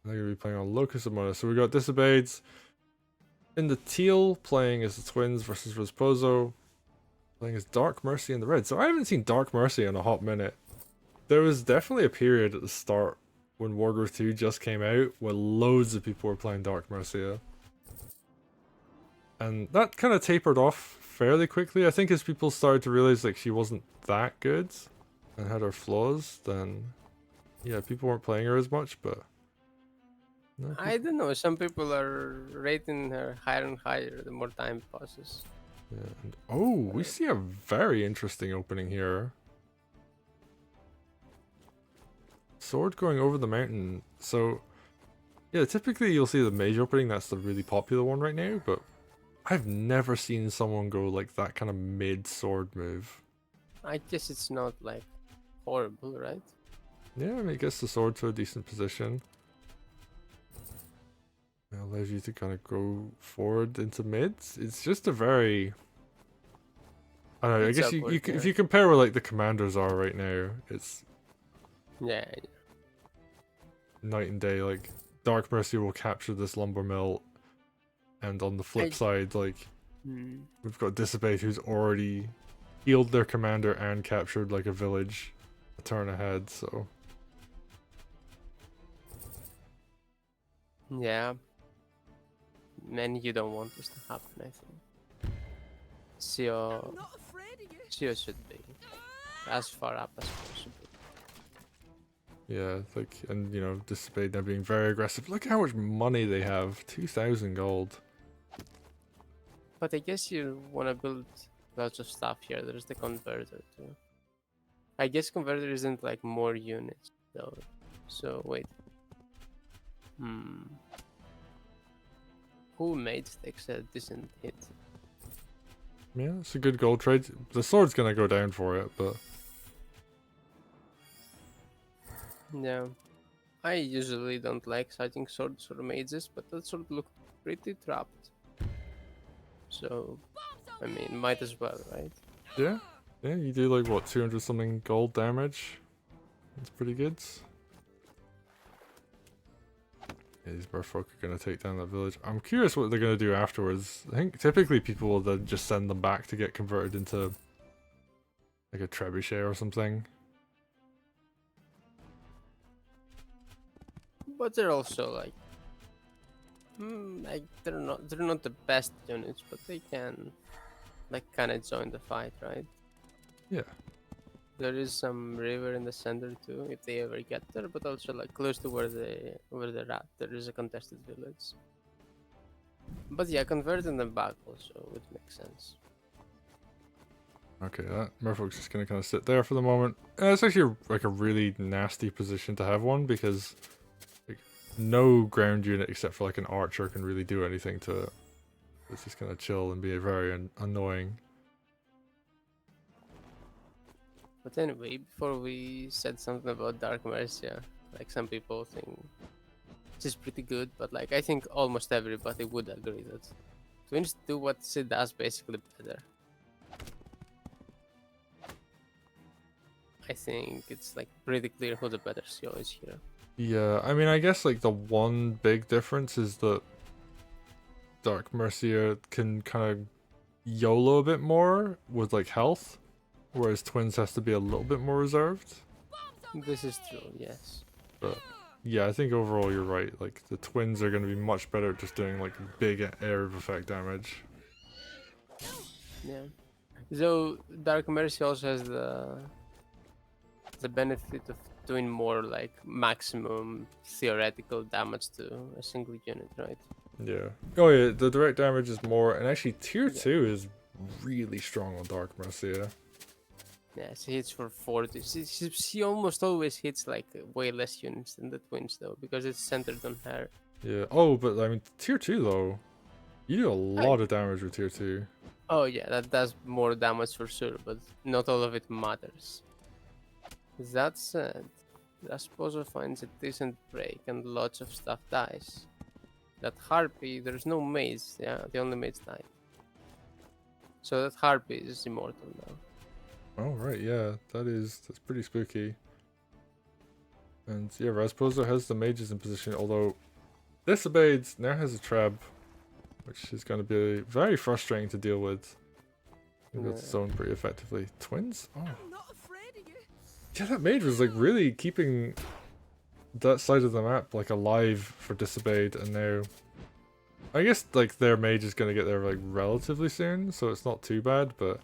They're going to be playing on Locus Amoenus. So we got Disobeyed in the teal, playing as the Twins versus Rasposo, playing as Dark Mercy in the red. So I haven't seen Dark Mercy in a hot minute. There was definitely a period at the start when Wargroove 2 just came out where loads of people were playing Dark Mercia. And that kind of tapered off fairly quickly. I think as people started to realize like she wasn't that good and had her flaws, then yeah, people weren't playing her as much, but no, I don't know. Some people are rating her higher and higher the more time passes. yeah. And, oh, we see a very interesting opening here. Sword going over the mountain. So yeah, typically you'll see the mage opening, that's the really popular one right now, but I've never seen someone go like that kind of mid sword move. I guess it's not like horrible, right? Yeah, I mean, it gets the sword to a decent position. It allows you to kind of go forward into mids. It's just a very... I don't know, I It's guess awkward, if yeah. you compare where like the commanders are right now, it's Yeah, night and day. Like, Dark Mercy will capture this lumber mill, and on the flip I. side, like, Hmm. we've got Disobeyed who's already healed their commander and captured like a village a turn ahead, so... Yeah. Many you don't want this to happen, I think. Sio, Sio should be as far up as possible. Yeah, like, and you know, Disobeyed now being very aggressive. Look how much money they have, 2,000 gold. But I guess you want to build lots of stuff here. There's the converter too. I guess converter isn't like more units though. So wait. Hmm. Who made takes a decent hit? Yeah, it's a good gold trade. The sword's gonna go down for it, but Yeah. I usually don't like sighting swords or mages, but that sword looked pretty trapped. So, I mean, might as well, right? yeah, yeah, you do like what, 200 something gold damage. That's pretty good. Yeah, these merfolk are gonna take down that village. I'm curious what they're gonna do afterwards. I think typically people will then just send them back to get converted into like a trebuchet or something. But they're also like they're not the best units, but they can like kind of join the fight, right? Yeah. There is some river in the center too, if they ever get there, but also like close to where they're at, there is a contested village. But yeah, converting them back also would make sense. Okay, that merfolk's just gonna kind of sit there for the moment. It's actually like a really nasty position to have one because like no ground unit except for like an archer can really do anything to it. It's just gonna chill and be very annoying. But anyway, before we said something about Dark Mercia, like some people think she's pretty good, but like I think almost everybody would agree that Twins do what she does basically better. I think it's like pretty clear who the better CEO is here. Yeah, I mean, I guess like the one big difference is that Dark Mercia can kind of YOLO a bit more with like health, whereas Twins has to be a little bit more reserved. This is true, yes. But yeah, I think overall you're right. Like the Twins are going to be much better at just doing like big area of effect damage. Yeah. So Dark Mercy also has the benefit of doing more like maximum theoretical damage to a single unit, right? Yeah. Oh yeah, the direct damage is more, and actually tier Yeah. 2 is really strong on Dark Mercia. Yeah, she hits for 40. She almost always hits like way less units than the twins though, because it's centered on her. Yeah. Oh, but I mean tier 2 though, you do a I, lot of damage with tier 2. oh yeah, that does more damage for sure, but not all of it matters. That said, Rasposo finds a decent break and lots of stuff dies. That Harpy, there's no maze, yeah, the only maze died. So that Harpy is immortal now. Oh right, yeah, that's pretty spooky. And yeah, Rasposo has the mages in position, although Disobeyed now has a trap, which is going to be very frustrating to deal with. We've got Yeah. zone pretty effectively. Twins? Oh. Yeah, that mage was like really keeping that side of the map like alive for Disobeyed, and now I guess like their mage is going to get there like relatively soon, so it's not too bad, but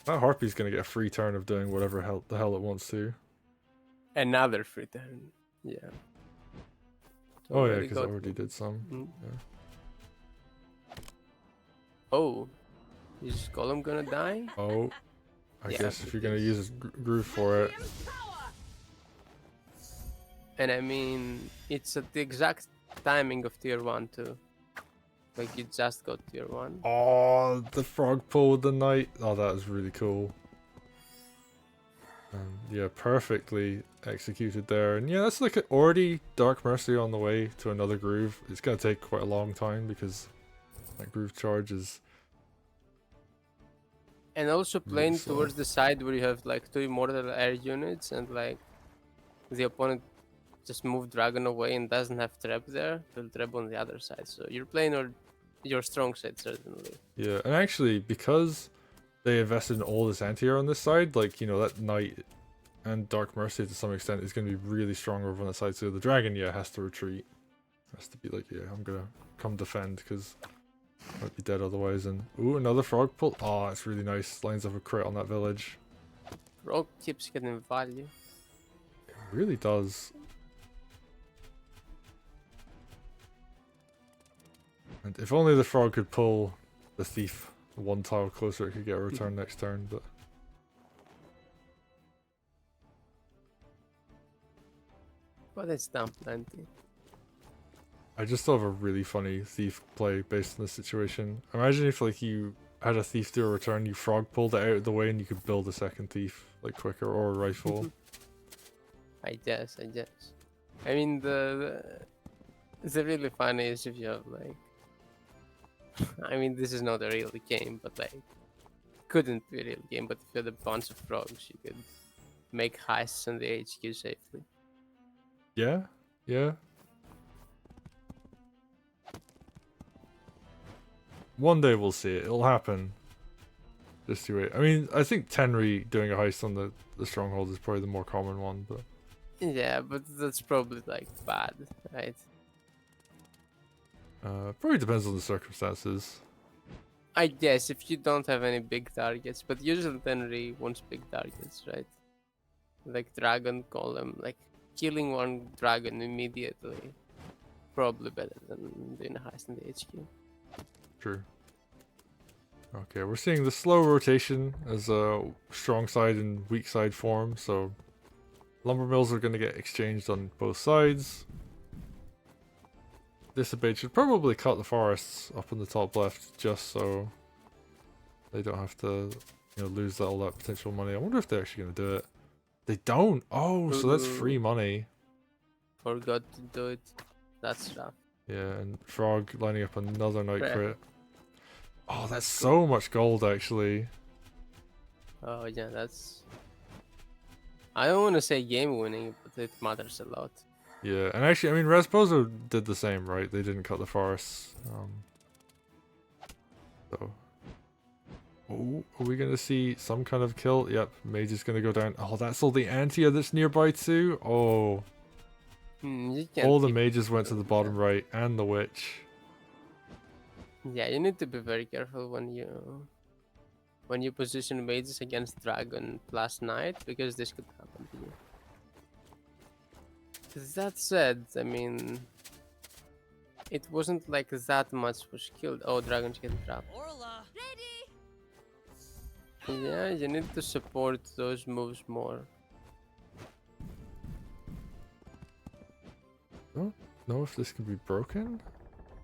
that Harpy's going to get a free turn of doing whatever the hell it wants to. Another free turn. Yeah. Oh yeah, Already because I got already one. did some. Mm. Yeah. Oh, is Golem gonna die? Oh, I Yeah, guess if it you're going to is. use Groove for it. And I mean, it's at the exact timing of tier 1 too. Like you just got tier 1. Oh, the frog pulled the knight. Oh, that was really cool. Yeah, perfectly executed there. And yeah, that's like already Dark Mercy on the way to another groove. It's going to take quite a long time because that groove charge is... And also Really playing slow. towards the side where you have like 2 immortal air units and like the opponent just move dragon away and doesn't have trap there, they'll trap on the other side. So you're playing your strong side certainly. Yeah, and actually, because they invested in all this anti-air on this side, like, you know, that knight and Dark Mercy to some extent is going to be really strong over on the side. So the dragon, yeah, has to retreat. Has to be like, yeah, I'm going to come defend because I might be dead otherwise. And ooh, another frog pull. Oh, it's really nice. Lines up a crit on that village. Rogue keeps getting value. It really does. And if only the frog could pull the thief one tile closer, it could get a return next turn, but... But it's done plenty. I just thought of a really funny thief play based on the situation. Imagine if like you had a thief do a return, you frog pulled it out of the way and you could build a second thief like quicker, or a rifle. I guess. I mean the really funny is if you have like I mean this is not a real game, but like couldn't be a real game, but if you had a bunch of frogs you could make heists in the HQ safely. Yeah, yeah. One day we'll see it. It'll happen. Just you wait. I mean, I think Tenri doing a heist on the stronghold is probably the more common one, but... Yeah, but that's probably like bad, right? Probably depends on the circumstances. I guess if you don't have any big targets, but usually Tenri wants big targets, right? Like dragon golem, like killing one dragon immediately, probably better than doing a heist in the HQ. True. Okay, we're seeing the slow rotation as a strong side and weak side form, so lumber mills are going to get exchanged on both sides. Disobeyed should probably cut the forests up in the top left just so they don't have to, you know, lose all that potential money. I wonder if they're actually going to do it. They don't. Oh, so that's free money. Forgot to do it. That's rough. Yeah, and Frog lining up another night Right. crit. Oh, that's so much gold actually. Oh yeah, that's. I don't want to say game winning, but it matters a lot. Yeah, and actually, I mean, Rasposo did the same, right? They didn't cut the forests. So. Oh, are we going to see some kind of kill? Yep, Mage is going to go down. Oh, that's all the Antia that's nearby too? Oh. You can't All the keep mages went to the doing bottom that. right, and the witch. Yeah, you need to be very careful when you position mages against dragon plus knight, because this could happen to you. That said, I mean, it wasn't like that much was killed. Oh, dragons get trapped. Orla. Ready. Yeah, you need to support those moves more. Don't know if this can be broken.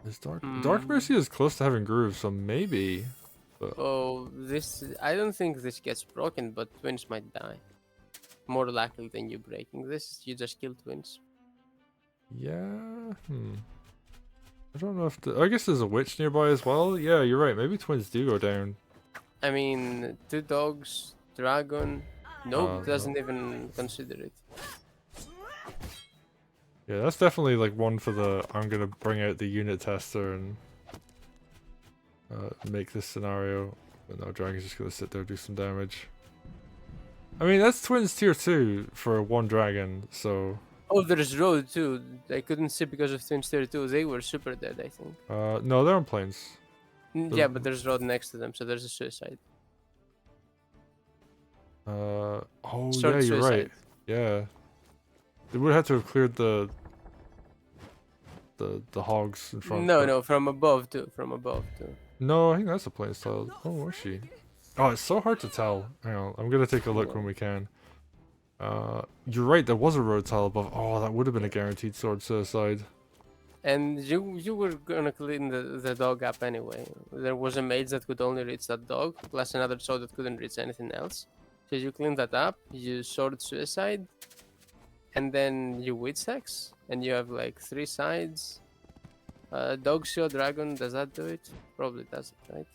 Is Dark Mercy is close to having grooves, so maybe. But Oh, I don't think this gets broken, but twins might die. More likely than you breaking this, you just kill twins. yeah, I don't know if I guess there's a witch nearby as well. Yeah, you're right. Maybe twins do go down. I mean, 2 dogs, dragon. Nope, No. doesn't even consider it. Yeah, that's definitely like one for the I'm gonna bring out the unit tester and make this scenario. But no, Dragon's just gonna sit there and do some damage. I mean, that's Twins tier 2 for one dragon, so... Oh, there's road too. I couldn't see because of Twin Stereo 2. They were super dead, I think. No, they're on planes. Yeah, but there's road next to them, so there's a suicide. Oh Short yeah, you're right. suicide. Yeah. They would have to have cleared the hogs in front. No, but- no, from above too. From above too. No, I think that's a plane style. Oh, was she? Oh, it's so hard to tell. Hang on, I'm gonna take a look when we can. You're right, there was a road tile above. Oh, that would have been a guaranteed sword suicide. And you were gonna clean the dog up anyway. There was a mage that could only reach that dog, plus another sword that couldn't reach anything else. So you clean that up, you sword suicide, and then you witch hex, and you have like 3 sides. Dog show dragon, does that do it? Probably does it, right?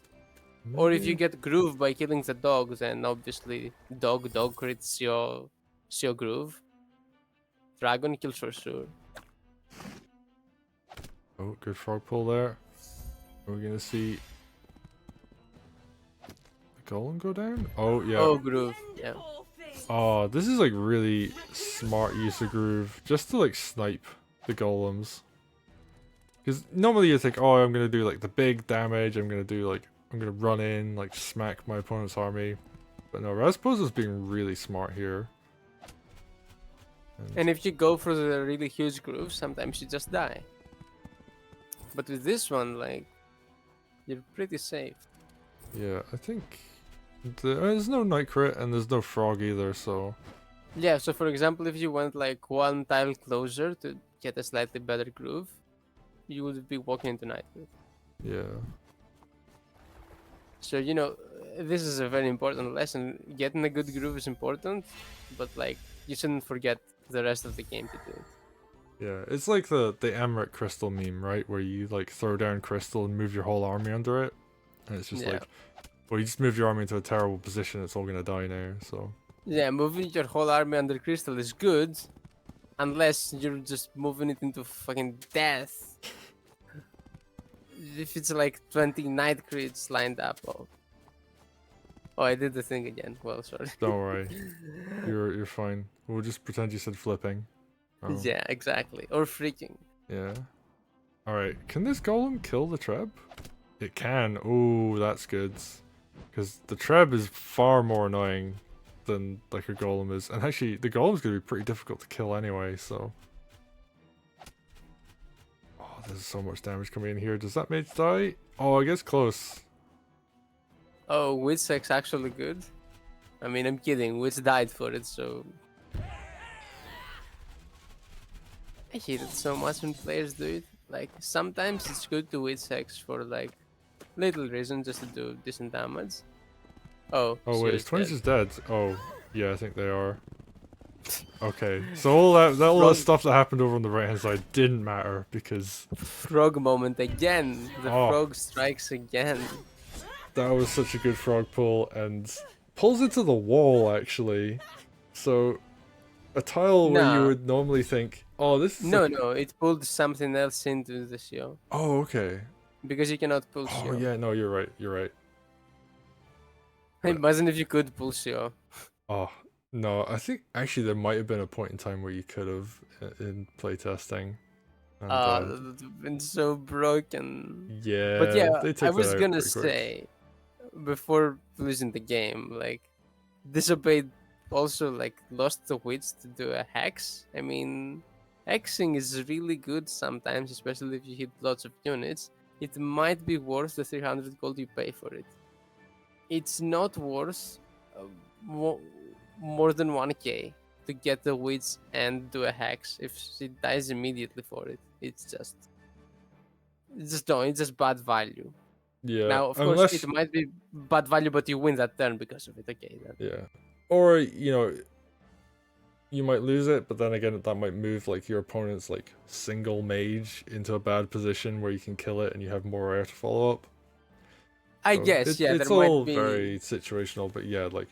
Or if you get groove by killing the dog, then obviously dog crits your groove. Dragon kills for sure. Oh, good frog pull there. Are we gonna see the golem go down? Oh yeah. Oh, groove, yeah. Oh, this is like really smart use of groove, just to like snipe the golems. Because normally you think, oh, I'm gonna do like the big damage. I'm gonna run in, like smack my opponent's army. But no, Rasposo's being really smart here. And if you go for the really huge groove, sometimes you just die. But with this one, like, you're pretty safe. Yeah, I think there's no night crit and there's no frog either, so Yeah, so for example, if you went like 1 tile closer to get a slightly better groove, you would be walking into night crit. yeah. So, you know, this is a very important lesson. Getting a good groove is important, but like, you shouldn't forget the rest of the game to do it. Yeah, it's like the Emerald crystal meme, right? Where you like throw down crystal and move your whole army under it. And it's just Yeah. like, well, you just move your army into a terrible position, it's all gonna die now, so. Yeah, moving your whole army under crystal is good, unless you're just moving it into fucking death. If it's like 20 night crits lined up. Oh, I did the thing again. Well, sorry. Don't worry. You're fine. We'll just pretend you said flipping. Oh, Yeah, exactly. Or freaking. yeah. Alright, can this golem kill the Treb? It can. Oh, that's good. Because the Treb is far more annoying than like a golem is. And actually, the golem's going to be pretty difficult to kill anyway, so... Oh, there's so much damage coming in here. Does that mage die? Oh, I guess close. Oh, Witch Hex actually good? I mean, I'm kidding. Witch died for it, so... I hate it so much when players do it. Like, sometimes it's good to Witch Hex for like little reason, just to do decent damage. Oh, Oh she wait, was is Twins dead. is dead? Oh, yeah, I think they are. Okay, so all that stuff that happened over on the right hand side didn't matter because Frog moment again. The Oh. frog strikes again. that was such a good frog pull and pulls into the wall actually. So a tile where you Nah. would normally think, oh, this is No, like- no, it pulled something else into the show. Oh, okay. Because you cannot pull Oh show. yeah, no, you're right. You're right. Imagine if you could pull show. Oh no, I think actually there might have been a point in time where you could have in playtesting. And, That would have been so broken. yeah, But yeah, they I took was that out gonna pretty quick. say, before losing the game, like, Disobeyed also like lost the wits to do a hex. I mean, hexing is really good sometimes, especially if you hit lots of units. It might be worth the 300 gold you pay for it. It's not worth more than 1k to get the witch and do a hex if she dies immediately for it. It's just bad value. Yeah. Now, of unless, course, it might be bad value, but you win that turn because of it. Okay, then. Yeah. Or, you know, you might lose it, but then again, that might move like your opponent's like single mage into a bad position where you can kill it and you have more air to follow up. I So guess, yeah, it's there all might be. very situational, but yeah, like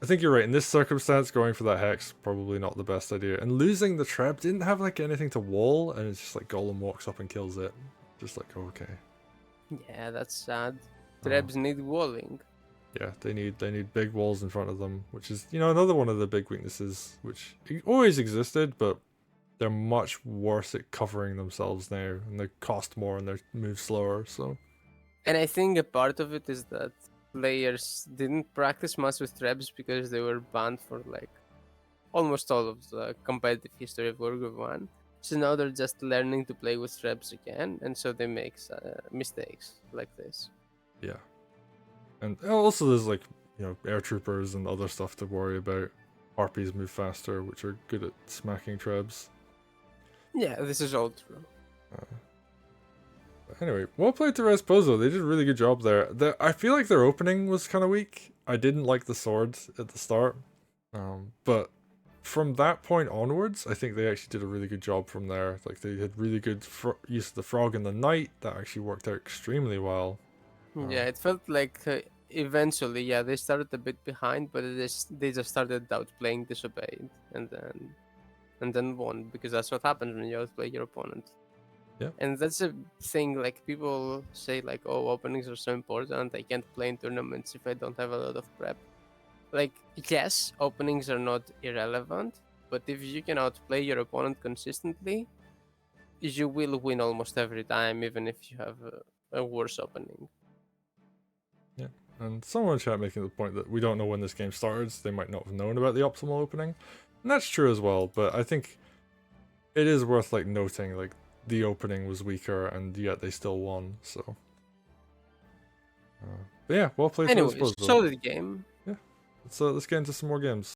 I think you're right. In this circumstance, going for that hex probably not the best idea. And losing the trap didn't have like anything to wall, and it's just like Golem walks up and kills it. Just like, oh, okay. Yeah, that's sad. Oh. Trebs need walling. Yeah, they need big walls in front of them, which is, you know, another one of the big weaknesses, which always existed, but they're much worse at covering themselves now, and they cost more and they move slower. So And I think a part of it is that players didn't practice much with Trebs because they were banned for like almost all of the competitive history of Wargroove 1. So now they're just learning to play with Trebs again, and so they make mistakes like this. yeah, and also there's like, you know, air troopers and other stuff to worry about. Harpies move faster, which are good at smacking trebs. Yeah, this is all true. Anyway, well played to Rasposo. They did a really good job there. I feel like their opening was kind of weak. I didn't like the sword at the start, but from that point onwards, I think they actually did a really good job from there. Like they had really good use of the frog in the night. That actually worked out extremely well. Yeah, it felt like eventually, yeah, they started a bit behind, but they just started outplaying Disobeyed, and then won, because that's what happens when you outplay your opponent. Yeah. And that's a thing, like people say like, oh, openings are so important, I can't play in tournaments if I don't have a lot of prep. Like, yes, openings are not irrelevant, but if you can outplay your opponent consistently, you will win almost every time, even if you have a worse opening. Yeah, and someone in chat making the point that we don't know when this game started, so they might not have known about the optimal opening. And that's true as well, but I think it is worth like noting like the opening was weaker and yet they still won, so. But yeah, well played. Anyway, solid game. Yeah, let's get into some more games.